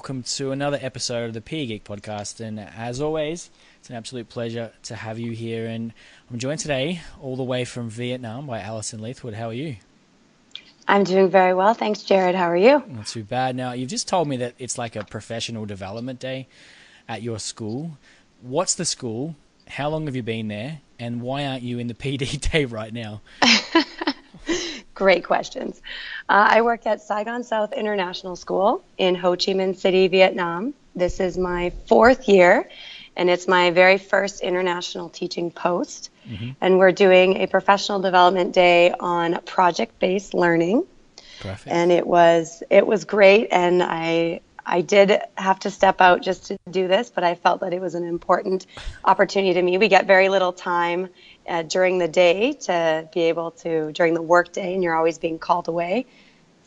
welcome to another episode of the PE Geek podcast. And as always, it's an absolute pleasure to have you here. And I'm joined today all the way from Vietnam by Alison Leathwood. How are you? I'm doing very well. Thanks, Jared. How are you? Not too bad. Now, you've just told me that it's like a professional development day at your school. What's the school? How long have you been there? And why aren't you in the PD day right now? Great questions. I work at Saigon South International School in Ho Chi Minh City, Vietnam. This is my 4th year, and it's my very first international teaching post. And we're doing a professional development day on project-based learning. Perfect. And it was great, and I did have to step out just to do this, but I felt that it was an important opportunity to me. We get very little time during the day to be able to, during the work day, and you're always being called away.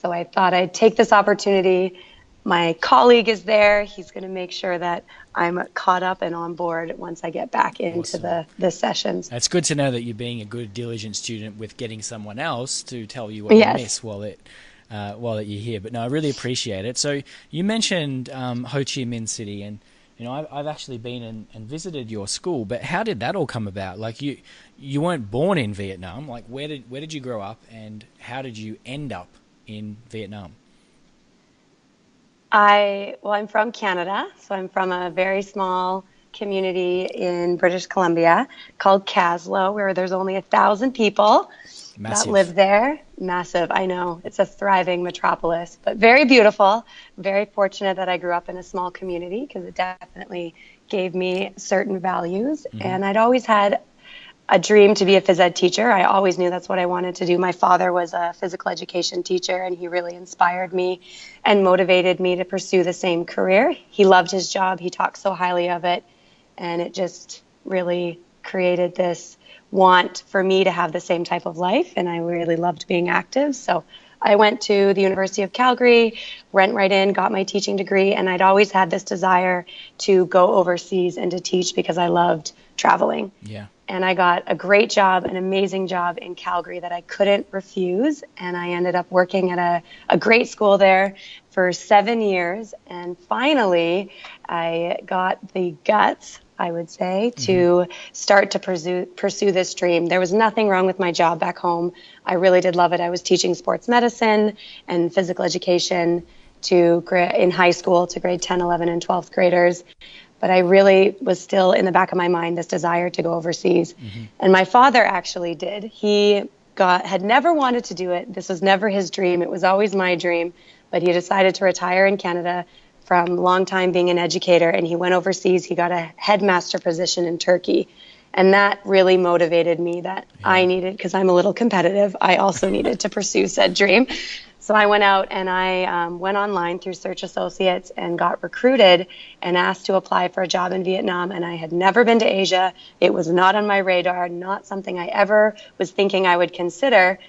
So I thought I'd take this opportunity. My colleague is there. He's going to make sure that I'm caught up and on board once I get back into the sessions. It's good to know that you're being a good, diligent student with getting someone else to tell you what you miss while you're here. But no, I really appreciate it. So you mentioned Ho Chi Minh City, and I've actually been and visited your school. But how did that all come about? Like you weren't born in Vietnam. Like where did you grow up, and how did you end up in Vietnam? I'm from Canada, so I'm from a very small community in British Columbia called Caslow, where there's only 1,000 people. Massive. That live there. Massive, I know. It's a thriving metropolis, but very beautiful. Very fortunate that I grew up in a small community because it definitely gave me certain values. And I'd always had a dream to be a phys ed teacher. I always knew that's what I wanted to do. My father was a physical education teacher, and he really inspired me and motivated me to pursue the same career. He loved his job. He talked so highly of it, and it just really created this want for me to have the same type of life, and I really loved being active. So I went to the University of Calgary, went right in, got my teaching degree, and I'd always had this desire to go overseas and to teach because I loved traveling. Yeah. And I got a great job, an amazing job in Calgary that I couldn't refuse. And I ended up working at a great school there for 7 years. And finally, I got the guts, I would say, to start to pursue this dream. There was nothing wrong with my job back home. I really did love it. I was teaching sports medicine and physical education in high school to grade 10, 11, and 12th graders. But I really was still in the back of my mind this desire to go overseas. And my father actually did. He had never wanted to do it. This was never his dream. It was always my dream. But he decided to retire in Canada from a long time being an educator, and he went overseas. He got a headmaster position in Turkey. And that really motivated me that I needed, because I'm a little competitive, I also needed to pursue said dream. So I went out and I went online through Search Associates and got recruited and asked to apply for a job in Vietnam. And I had never been to Asia. It was not on my radar, not something I ever was thinking I would consider.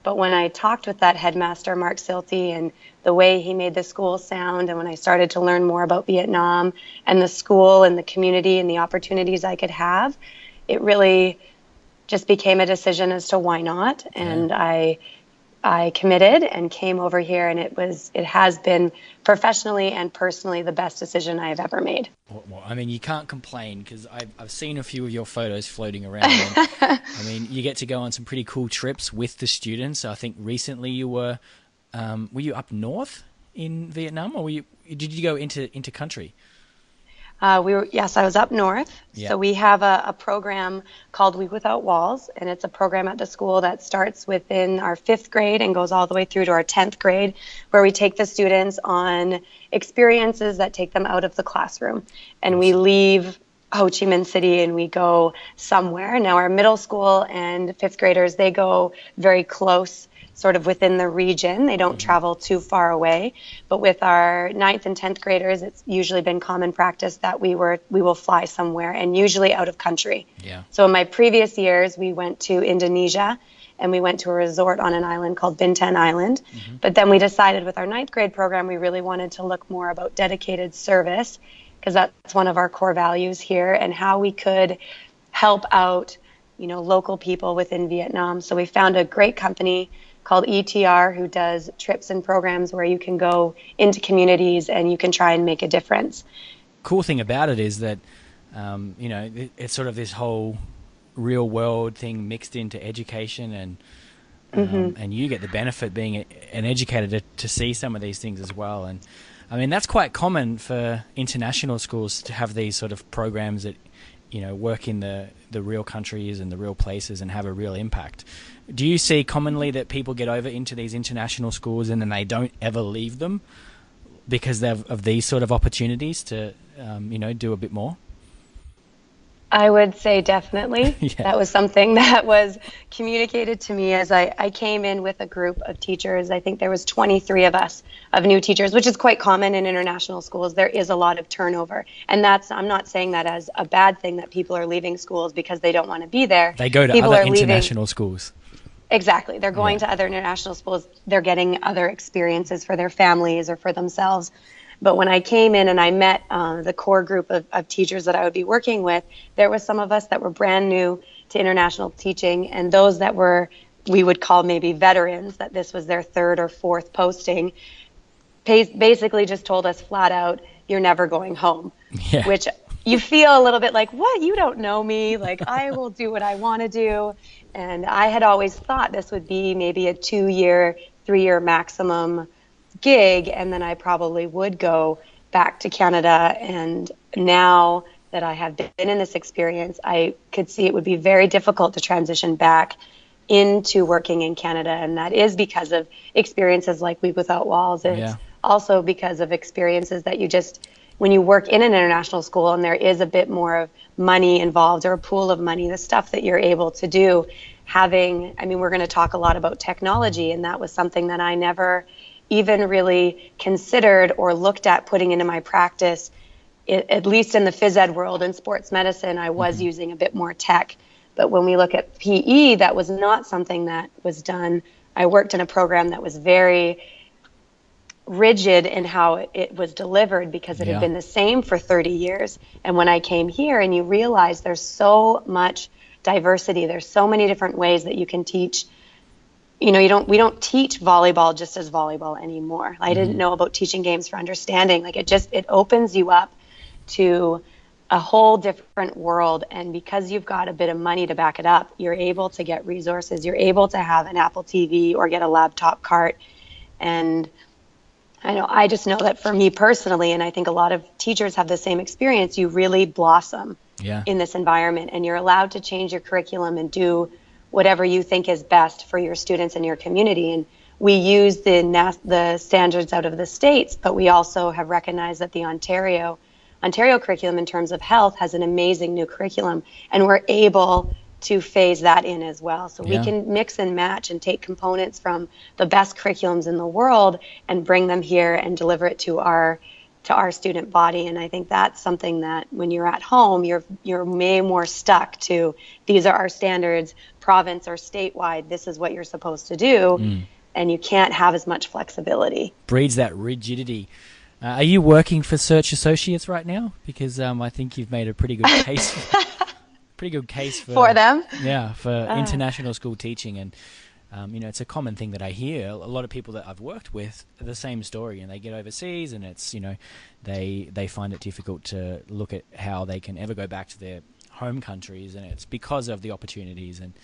But when I talked with that headmaster, Mark Silty, and the way he made the school sound, and when I started to learn more about Vietnam and the school and the community and the opportunities I could have, it really just became a decision as to why not. And I committed and came over here, and it has been professionally and personally the best decision I have ever made. Well, I mean, you can't complain, because I've seen a few of your photos floating around. And, I mean, you get to go on some pretty cool trips with the students. I think recently you were you up north in Vietnam, or did you go into country? Yes, I was up north. Yeah. So we have a program called Week Without Walls, and it's a program at the school that starts within our 5th grade and goes all the way through to our 10th grade, where we take the students on experiences that take them out of the classroom. And we leave Ho Chi Minh City and we go somewhere. Now our middle school and 5th graders, they go very close, sort of within the region. They don't travel too far away. But with our 9th and 10th graders, it's usually been common practice that we will fly somewhere, and usually out of country. Yeah. So in my previous years, we went to Indonesia, and we went to a resort on an island called Bintan Island. But then we decided with our 9th grade program, we really wanted to look more about dedicated service, because that's one of our core values here, and how we could help out, local people within Vietnam. So we found a great company called ETR, who does trips and programs where you can go into communities and you can try and make a difference. Cool thing about it is that, it's sort of this whole real world thing mixed into education, and you get the benefit being an educator to see some of these things as well. And I mean, that's quite common for international schools to have these sort of programs that, work in the real countries and the real places and have a real impact. Do you see commonly that people get over into these international schools and then they don't ever leave them because of these sort of opportunities to, do a bit more? I would say definitely. Yeah. That was something that was communicated to me as I came in with a group of teachers. I think there was 23 of us, of new teachers, which is quite common in international schools. There is a lot of turnover. And I'm not saying that as a bad thing, that people are leaving schools because they don't want to be there. They go to other international schools. Exactly. They're going to other international schools. They're getting other experiences for their families or for themselves. But when I came in and I met the core group of teachers that I would be working with, there was some of us that were brand new to international teaching, and those that we would call maybe veterans, that this was their third or fourth posting, basically just told us flat out, you're never going home, which you feel a little bit like, what? You don't know me. Like, I will do what I want to do. And I had always thought this would be maybe a 2-year, 3-year maximum gig, and then I probably would go back to Canada. And now that I have been in this experience, I could see it would be very difficult to transition back into working in Canada. And that is because of experiences like Week Without Walls. It's also because of experiences that when you work in an international school and there is a bit more of money involved or a pool of money, the stuff that you're able to do, we're going to talk a lot about technology, and that was something that I never even really considered or looked at putting into my practice, at least in the phys ed world. In sports medicine, I was using a bit more tech. But when we look at PE, that was not something that was done. I worked in a program that was very rigid in how it was delivered because it had been the same for 30 years. And when I came here and you realize there's so much diversity, there's so many different ways that you can teach. We don't teach volleyball just as volleyball anymore. I didn't know about teaching games for understanding. Like it opens you up to a whole different world. And because you've got a bit of money to back it up, you're able to get resources. You're able to have an Apple TV or get a laptop cart. And I just know that for me personally, and I think a lot of teachers have the same experience, you really blossom in this environment, and you're allowed to change your curriculum and do whatever you think is best for your students and your community. And we use the standards out of the States, but we also have recognized that the Ontario curriculum in terms of health has an amazing new curriculum, and we're able to phase that in as well. So we can mix and match and take components from the best curriculums in the world and bring them here and deliver it to our student body. And I think that's something that when you're at home, you're way more stuck to, these are our standards, province or statewide, this is what you're supposed to do. And you can't have as much flexibility. Breeds that rigidity. Are you working for Search Associates right now? Because I think you've made a pretty good case for them. Yeah, for international school teaching. And it's a common thing that I hear. A lot of people that I've worked with are the same story, and they get overseas, and it's they find it difficult to look at how they can ever go back to their home countries, and it's because of the opportunities and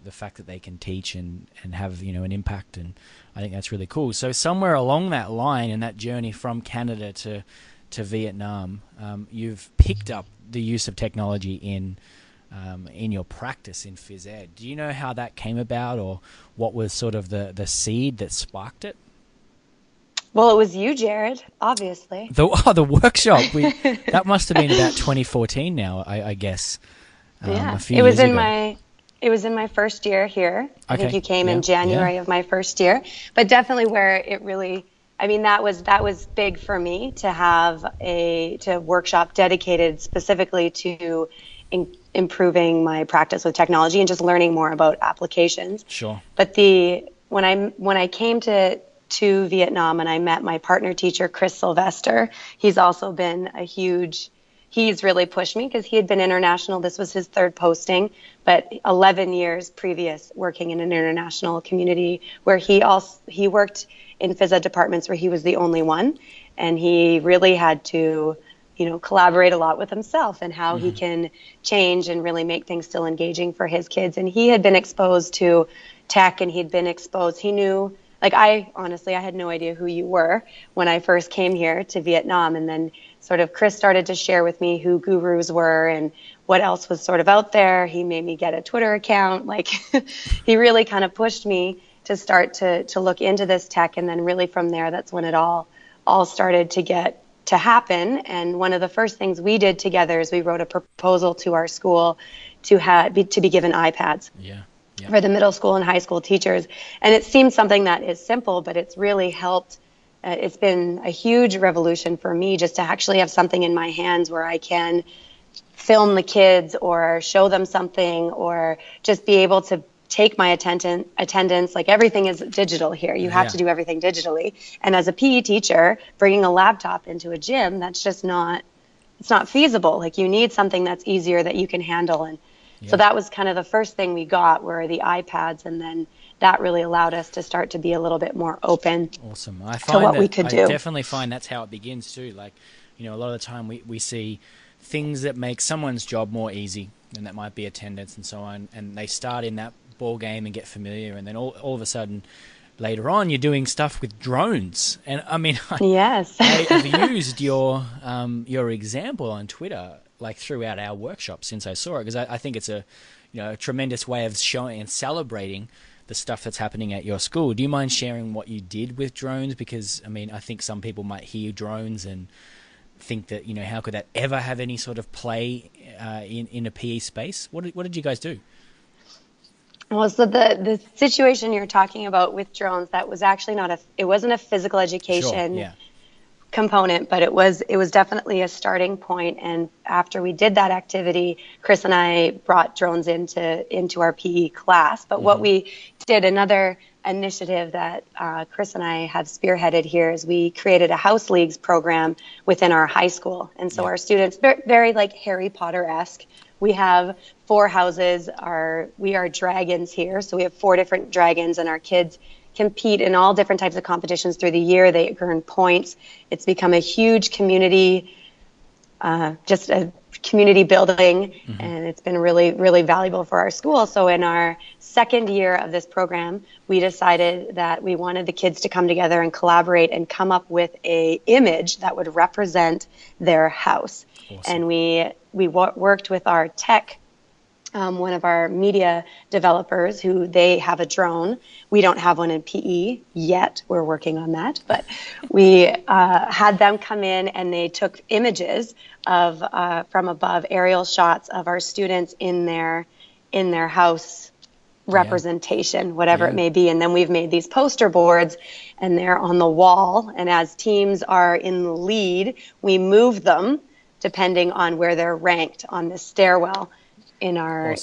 the fact that they can teach and have an impact. And I think that's really cool. So somewhere along that line in that journey from Canada to Vietnam, you've picked up the use of technology in your practice in phys ed. Do you know how that came about, or what was sort of the seed that sparked it? Well, it was you, Jared, obviously. The workshop. That must have been about 2014 now, I guess. Yeah, a few years ago. It was in my first year here. I think you came in January of my first year. But definitely where it really, that was big for me to have a workshop dedicated specifically to improving my practice with technology and just learning more about applications. Sure. But when I came to Vietnam and I met my partner teacher, Chris Sylvester, he's also been a huge he's really pushed me because he had been international. This was his third posting, but 11 years previous working in an international community where he worked in phys ed departments where he was the only one. And he really had to, collaborate a lot with himself and how he can change and really make things still engaging for his kids. And he had been exposed to tech, and he knew, like, I had no idea who you were when I first came here to Vietnam. And then sort of Chris started to share with me who gurus were and what else was sort of out there. He made me get a Twitter account. Like, he really kind of pushed me to start to look into this tech. And then really from there, that's when it all started to get to happen. And one of the first things we did together is we wrote a proposal to our school to be given iPads. Yeah. For the middle school and high school teachers. And it seems something that is simple, but it's really helped. It's been a huge revolution for me just to actually have something in my hands where I can film the kids or show them something or just be able to take my attendance. Like, everything is digital here. You have to do everything digitally. And as a PE teacher, bringing a laptop into a gym, that's just it's not feasible. Like, you need something that's easier that you can handle. And so that was kind of the first thing we got were the iPads, and then that really allowed us to start to be a little bit more open. Awesome. To what we could do. I definitely find that's how it begins too. Like, a lot of the time we see things that make someone's job more easy, and that might be attendance and so on, and they start in that ball game and get familiar, and then all of a sudden later on you're doing stuff with drones. And I mean, yes. I have used your example on Twitter like throughout our workshop since I saw it, because I think it's a tremendous way of showing and celebrating the stuff that's happening at your school. Do you mind sharing what you did with drones? Because I mean, I think some people might hear drones and think that how could that ever have any sort of play in a PE space? What did you guys do? Well, so the situation you're talking about with drones, that was actually it wasn't a physical education component, but it was definitely a starting point. And after we did that activity, Chris and I brought drones into our PE class. But what we did, another initiative that Chris and I have spearheaded here, is we created a house leagues program within our high school. And so our students, very like Harry Potter-esque, we have 4 houses. We are dragons here. So we have 4 different dragons, and our kids compete in all different types of competitions through the year. They earn points. It's become a huge community, just a community building, and it's been really, really valuable for our school. So in our second year of this program, we decided that we wanted the kids to come together and collaborate and come up with a image that would represent their house. Awesome. And we worked with our tech, one of our media developers, who they have a drone. We don't have one in PE yet. We're working on that. But we had them come in, and they took images of from above, aerial shots of our students in their house representation, whatever it may be. And then we've made these poster boards, and they're on the wall. And as teams are in the lead, we move them depending on where they're ranked on the stairwell in our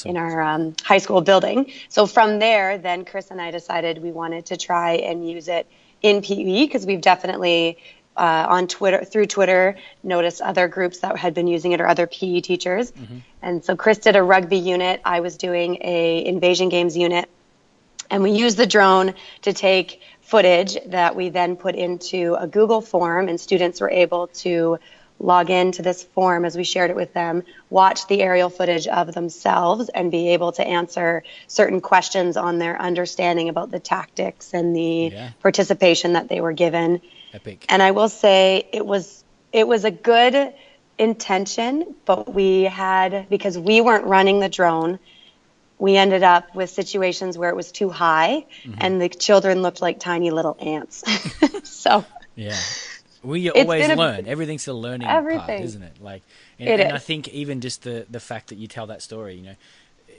high school building. So from there, then Chris and I decided we wanted to try and use it in PE, because we've definitely through Twitter noticed other groups that had been using it, or other PE teachers. And so Chris did a rugby unit. I was doing a invasion games unit, and we used the drone to take footage that we then put into a Google form, and students were able to log into this form as we shared it with them, watch the aerial footage of themselves, and be able to answer certain questions on their understanding about the tactics and the participation that they were given. Epic. And I will say it was a good intention, but because we weren't running the drone, we ended up with situations where it was too high, and the children looked like tiny little ants. So we always learn. Everything's a learning part, isn't it? Like, and I think even just the fact that you tell that story,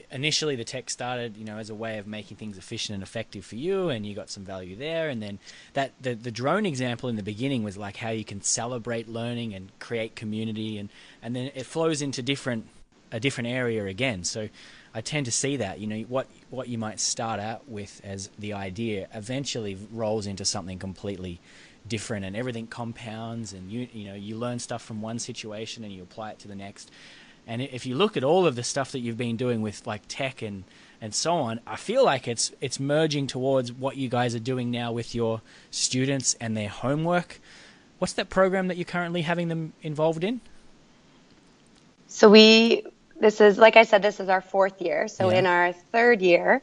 initially the tech started, as a way of making things efficient and effective for you, and you got some value there. And then the drone example in the beginning was like how you can celebrate learning and create community, and then it flows into a different area again. So I tend to see that, what you might start out with as the idea eventually rolls into something completely different, and everything compounds, and you learn stuff from one situation and you apply it to the next. And if you look at all of the stuff that you've been doing with like tech and so on, I feel like it's merging towards what you guys are doing now with your students and their homework. What's that program that you're currently having them involved in? So this is, like I said, this is our 4th year. So in our 3rd year,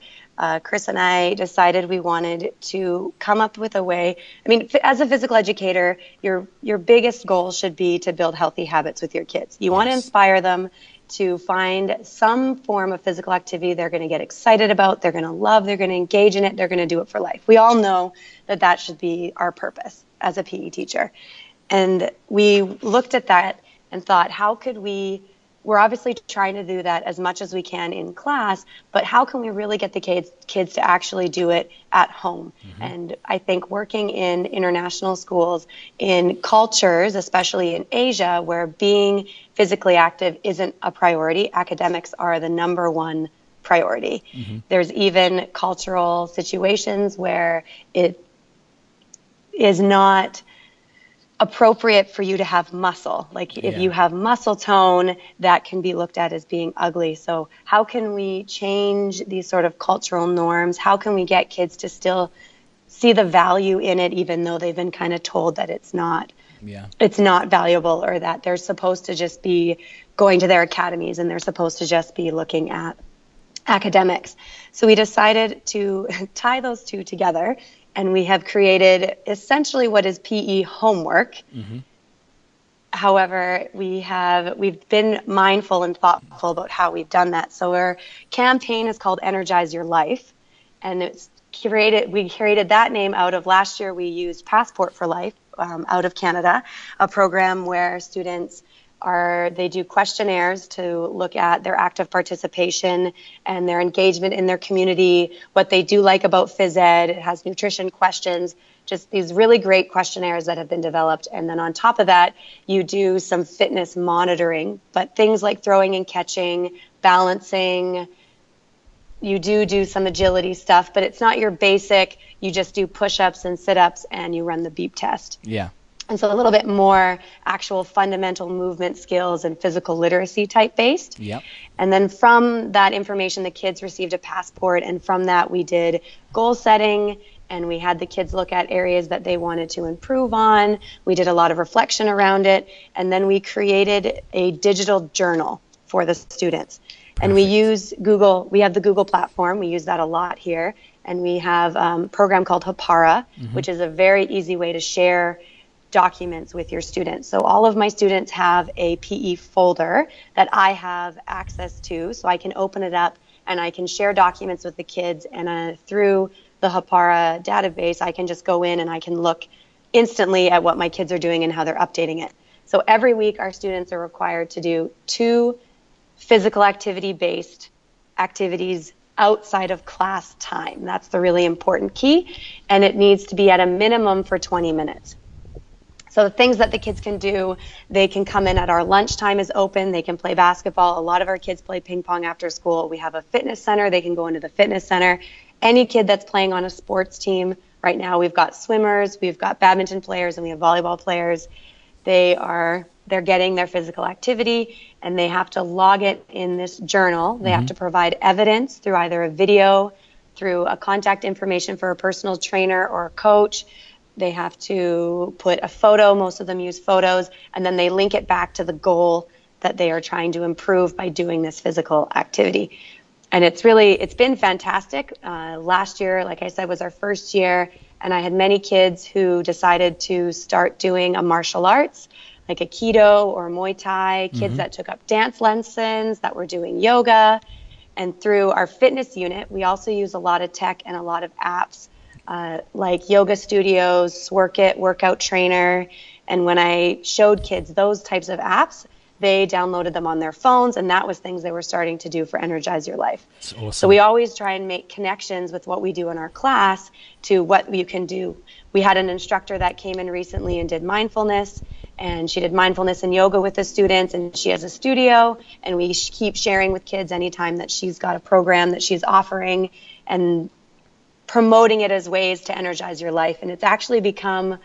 Chris and I decided we wanted to come up with a way. I mean, as a physical educator, your biggest goal should be to build healthy habits with your kids. You want to inspire them to find some form of physical activity they're going to get excited about, they're going to love, they're going to engage in it, they're going to do it for life. We all know that should be our purpose as a PE teacher. And we looked at that and thought, how could we're obviously trying to do that as much as we can in class, but how can we really get the kids to actually do it at home? Mm-hmm. And I think working in international schools, in cultures, especially in Asia, where being physically active isn't a priority, academics are the number one priority. Mm-hmm. There's even cultural situations where it is not appropriate for you to have muscle. Like if you have muscle tone, that can be looked at as being ugly. So how can we change these sort of cultural norms? How can we get kids to still see the value in it, even though they've been kind of told that it's not valuable, or that they're supposed to just be going to their academies and they're supposed to just be looking at academics. So we decided to tie those two together, and we have created essentially what is PE homework. Mm-hmm. However, we've been mindful and thoughtful about how we've done that. So our campaign is called Energize Your Life, and we created that name out of, last year we used Passport for Life out of Canada, a program where students they do questionnaires to look at their active participation and their engagement in their community, what they do like about phys ed. It has nutrition questions, just these really great questionnaires that have been developed. And then on top of that, you do some fitness monitoring, but things like throwing and catching, balancing, you do some agility stuff, but it's not your basic, you just do push-ups and sit-ups and you run the beep test. Yeah. And so a little bit more actual fundamental movement skills and physical literacy type based. Yep. And then from that information, the kids received a passport. And from that, we did goal setting, and we had the kids look at areas that they wanted to improve on. We did a lot of reflection around it. And then we created a digital journal for the students. Perfect. And we use Google. We have the Google platform. We use that a lot here. And we have a program called Hapara, mm-hmm. which is a very easy way to share documents with your students. So all of my students have a PE folder that I have access to, so I can open it up and I can share documents with the kids, and through the Hapara database I can just go in and I can look instantly at what my kids are doing and how they're updating it. So every week our students are required to do 2 physical activity based activities outside of class time. That's the really important key, and it needs to be at a minimum for 20 minutes. So the things that the kids can do, they can come in at our lunchtime is open. They can play basketball. A lot of our kids play ping pong after school. We have a fitness center. They can go into the fitness center. Any kid that's playing on a sports team right now, we've got swimmers, we've got badminton players, and we have volleyball players. They're getting their physical activity, and they have to log it in this journal. They have to provide evidence through either a video, through a contact information for a personal trainer or a coach. They have to put a photo. Most of them use photos, and then they link it back to the goal that they are trying to improve by doing this physical activity. And it's been fantastic. Last year, like I said, was our first year, and I had many kids who decided to start doing a martial arts, like Aikido or Muay Thai, kids that took up dance lessons, that were doing yoga. And through our fitness unit, we also use a lot of tech and a lot of apps, like yoga studios, Sworkit, Workout Trainer. And when I showed kids those types of apps, they downloaded them on their phones, and that was things they were starting to do for Energize Your Life. That's awesome. So we always try and make connections with what we do in our class to what you can do. We had an instructor that came in recently and did mindfulness, and she did mindfulness and yoga with the students, and she has a studio, and we keep sharing with kids anytime that she's got a program that she's offering and promoting it as ways to energize your life. And it's actually become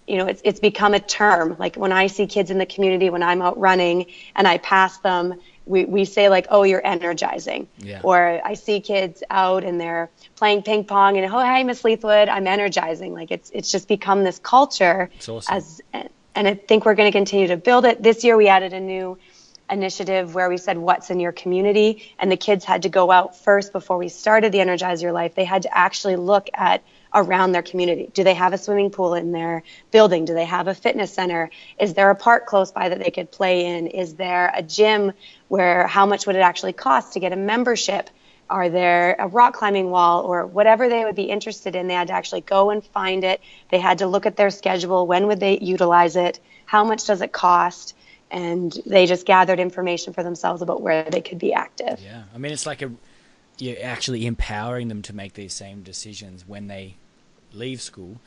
it's become a term. Like when I see kids in the community, when I'm out running and I pass them, we say like, oh, you're energizing. Yeah. Or I see kids out and they're playing ping pong and, oh, hi, Miss Leathwood, I'm energizing. Like it's just become this culture. It's awesome. And I think we're going to continue to build it. This year we added a new initiative where we said, what's in your community? And the kids had to go out first before we started the Energize Your Life. They had to actually look at around their community. Do they have a swimming pool in their building? Do they have a fitness center? Is there a park close by that they could play in? Is there a gym where how much would it actually cost to get a membership? Are there a rock climbing wall or whatever they would be interested in? They had to actually go and find it. They had to look at their schedule. When would they utilize it? How much does it cost? And they just gathered information for themselves about where they could be active. Yeah. I mean, it's like you're actually empowering them to make these same decisions when they leave school,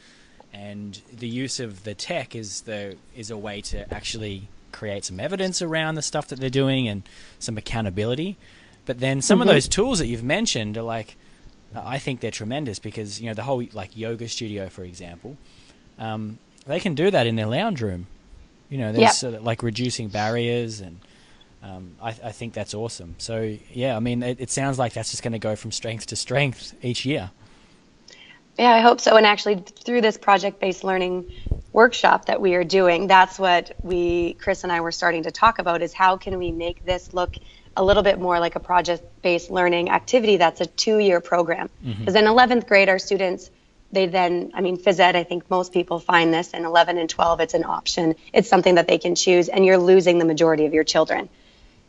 and the use of the tech is a way to actually create some evidence around the stuff that they're doing and some accountability. But then some of those tools that you've mentioned are like, I think they're tremendous because, the whole like yoga studio, for example, they can do that in their lounge room. There's sort of like reducing barriers, and I think that's awesome. So yeah, I mean, it sounds like that's just going to go from strength to strength each year. Yeah, I hope so. And actually, through this project-based learning workshop that we are doing, that's what Chris and I were starting to talk about, is how can we make this look a little bit more like a project-based learning activity that's a 2-year program. Because in 11th grade, our students, they then, phys ed, I think most people find this, in 11 and 12, it's an option. It's something that they can choose, and you're losing the majority of your children.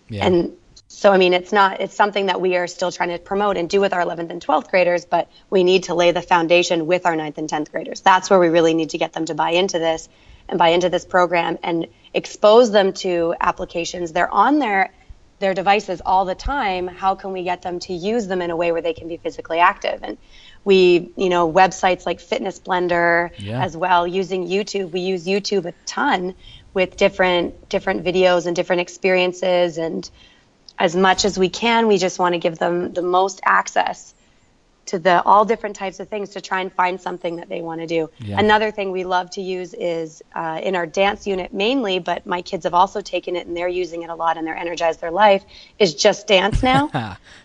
Yeah. And so, it's something that we are still trying to promote and do with our 11th and 12th graders, but we need to lay the foundation with our 9th and 10th graders. That's where we really need to get them to buy into this and buy into this program and expose them to applications. They're on their devices all the time. How can we get them to use them in a way where they can be physically active? And we, websites like Fitness Blender as well, using YouTube. We use YouTube a ton with different videos and different experiences, and as much as we can, we just want to give them the most access to all different types of things to try and find something that they want to do. Yeah. Another thing we love to use is in our dance unit mainly, but my kids have also taken it and they're using it a lot in their Energize Their Life, is Just Dance now.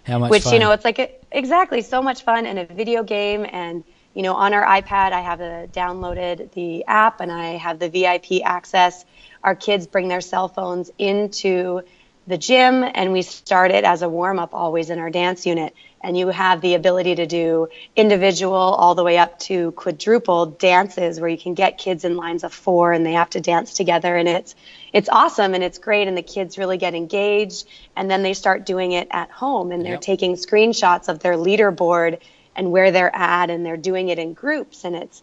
How much which, fun. it's like exactly so much fun, and a video game. And, on our iPad, I have downloaded the app and I have the VIP access. Our kids bring their cell phones into the gym, and we start it as a warm-up always in our dance unit. And you have the ability to do individual all the way up to quadruple dances where you can get kids in lines of 4 and they have to dance together. And it's awesome and it's great, and the kids really get engaged. And then they start doing it at home, and they're taking screenshots of their leaderboard and where they're at, and they're doing it in groups. And it's,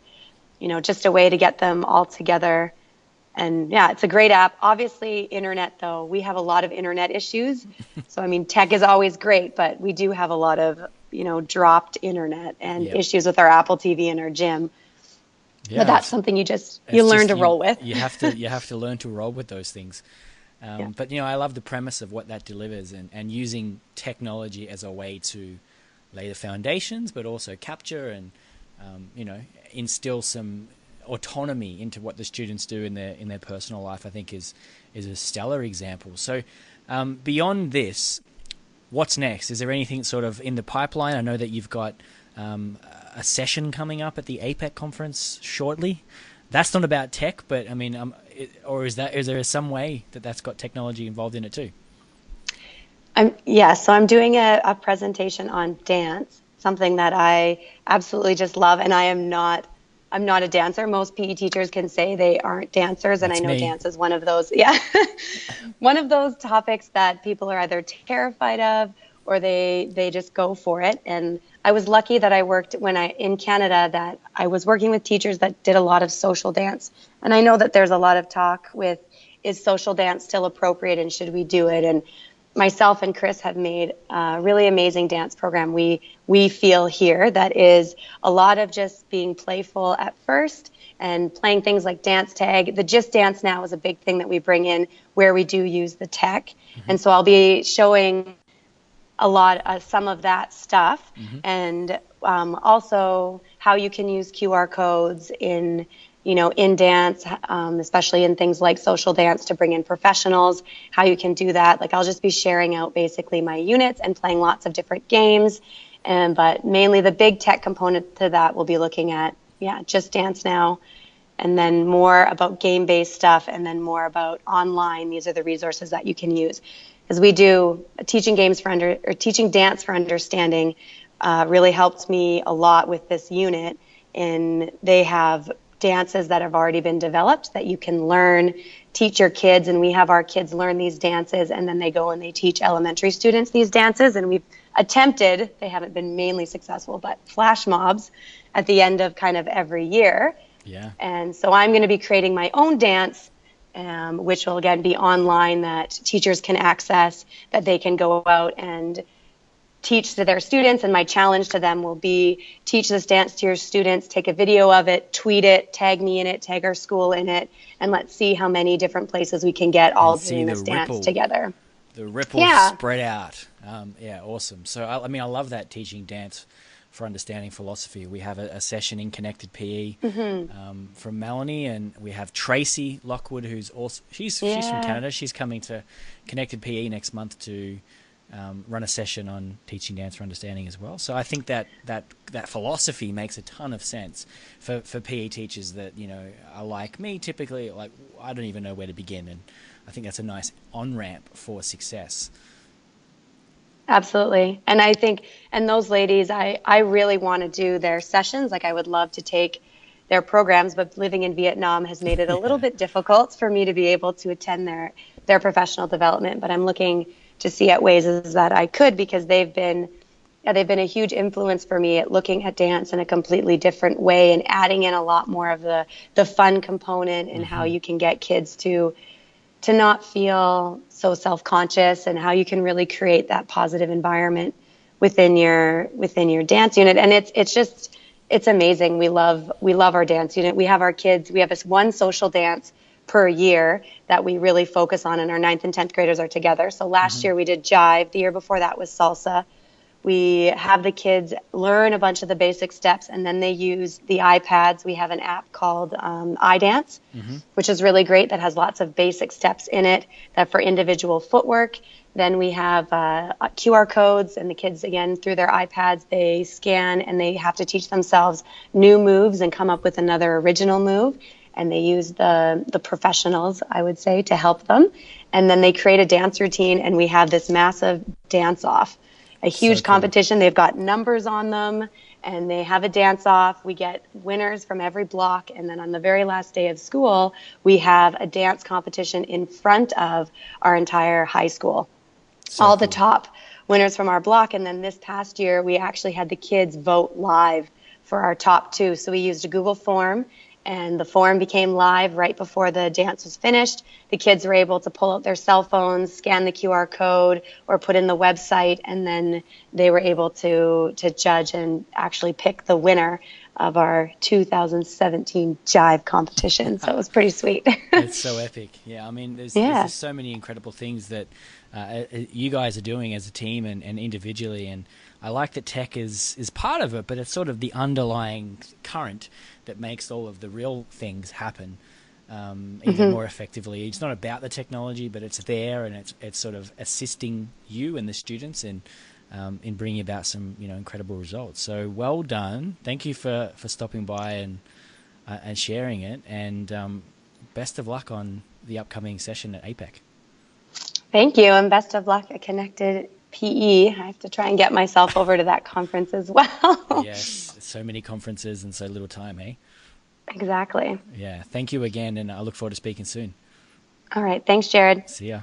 just a way to get them all together. And yeah, it's a great app. Obviously, internet, though, we have a lot of internet issues. So, tech is always great, but we do have a lot of, dropped internet and issues with our Apple TV in our gym. Yeah, but that's something you learn to roll with. You have to learn to roll with those things. But, I love the premise of what that delivers, and using technology as a way to lay the foundations, but also capture and, instill some autonomy into what the students do in their personal life, I think is a stellar example. So beyond this, what's next? Is there anything sort of in the pipeline? I know that you've got a session coming up at the APEC conference shortly. That's not about tech, but or is there some way that's got technology involved in it too? So I'm doing a presentation on dance, something that I absolutely just love, and I'm not a dancer. Most PE teachers can say they aren't dancers, and I know dance is one of those, one of those topics that people are either terrified of or they just go for it. And I was lucky that I worked in Canada, that I was working with teachers that did a lot of social dance. And I know that there's a lot of talk with, is social dance still appropriate and should we do it? And myself and Chris have made a really amazing dance program we feel here that is a lot of just being playful at first and playing things like dance tag. The Just Dance Now is a big thing that we bring in where we do use the tech. And so I'll be showing some of that stuff, and also how you can use QR codes in in dance, especially in things like social dance to bring in professionals, how you can do that. Like I'll just be sharing out basically my units and playing lots of different games. But mainly the big tech component to that will be looking at, just dance now, and then more about game-based stuff, and then more about online. These are the resources that you can use. As we do teaching dance for understanding, really helped me a lot with this unit. And they have dances that have already been developed that you can learn, teach your kids, and we have our kids learn these dances, and then they go and they teach elementary students these dances. And we've attempted, they haven't been mainly successful, but flash mobs at the end of kind of every year. Yeah. And so I'm going to be creating my own dance, which will again be online, that teachers can access, that they can go out and teach to their students. And my challenge to them will be, teach this dance to your students, take a video of it, tweet it, tag me in it, tag our school in it, and let's see how many different places we can get all doing this dance together. The ripple spread out. Awesome. So, I love that, teaching dance for understanding philosophy. We have a session in Connected PE from Melanie, and we have Tracy Lockwood, who's also, she's from Canada. She's coming to Connected PE next month to run a session on teaching dance for understanding as well. So I think that philosophy makes a ton of sense for PE teachers that, are like me, typically, like, I don't even know where to begin. And I think that's a nice on-ramp for success. Absolutely. And I think, and those ladies, I really want to do their sessions. Like, I would love to take their programs, but living in Vietnam has made it a little bit difficult for me to be able to attend their professional development. But I'm looking to see at ways that I could, because they've been a huge influence for me at looking at dance in a completely different way, and adding in a lot more of the fun component, and how you can get kids to not feel so self-conscious, and how you can really create that positive environment within your dance unit. And it's amazing. We love our dance unit. We have our kids, we have this one social dance per year that we really focus on, and our 9th and 10th graders are together. So last year we did jive. The year before that was salsa. We have the kids learn a bunch of the basic steps, and then they use the iPads. We have an app called iDance, which is really great, that has lots of basic steps in it that for individual footwork. Then we have QR codes, and the kids, again, through their iPads, they scan, and they have to teach themselves new moves and come up with another original move. And they use the professionals, I would say, to help them. And then they create a dance routine, and we have this massive dance-off, a huge competition. They've got numbers on them, and they have a dance-off. We get winners from every block, and then on the very last day of school, we have a dance competition in front of our entire high school. All the top winners from our block. And then this past year, we actually had the kids vote live for our top 2. So we used a Google form, and the form became live right before the dance was finished. The kids were able to pull out their cell phones, scan the QR code, or put in the website, and then they were able to judge and actually pick the winner of our 2017 jive competition. So it was pretty sweet. It's so epic. Yeah, I mean, there's just so many incredible things that you guys are doing as a team and individually, and I like that tech is part of it, but it's sort of the underlying current that makes all of the real things happen even more effectively. It's not about the technology, but it's there, and it's sort of assisting you and the students in bringing about some incredible results. So well done. Thank you for stopping by and sharing it, and best of luck on the upcoming session at APEC. Thank you, and best of luck at Connected PE. I have to try and get myself over to that conference as well. Yes, so many conferences and so little time, eh? Exactly. Yeah, thank you again, and I look forward to speaking soon. All right, thanks, Jared. See ya.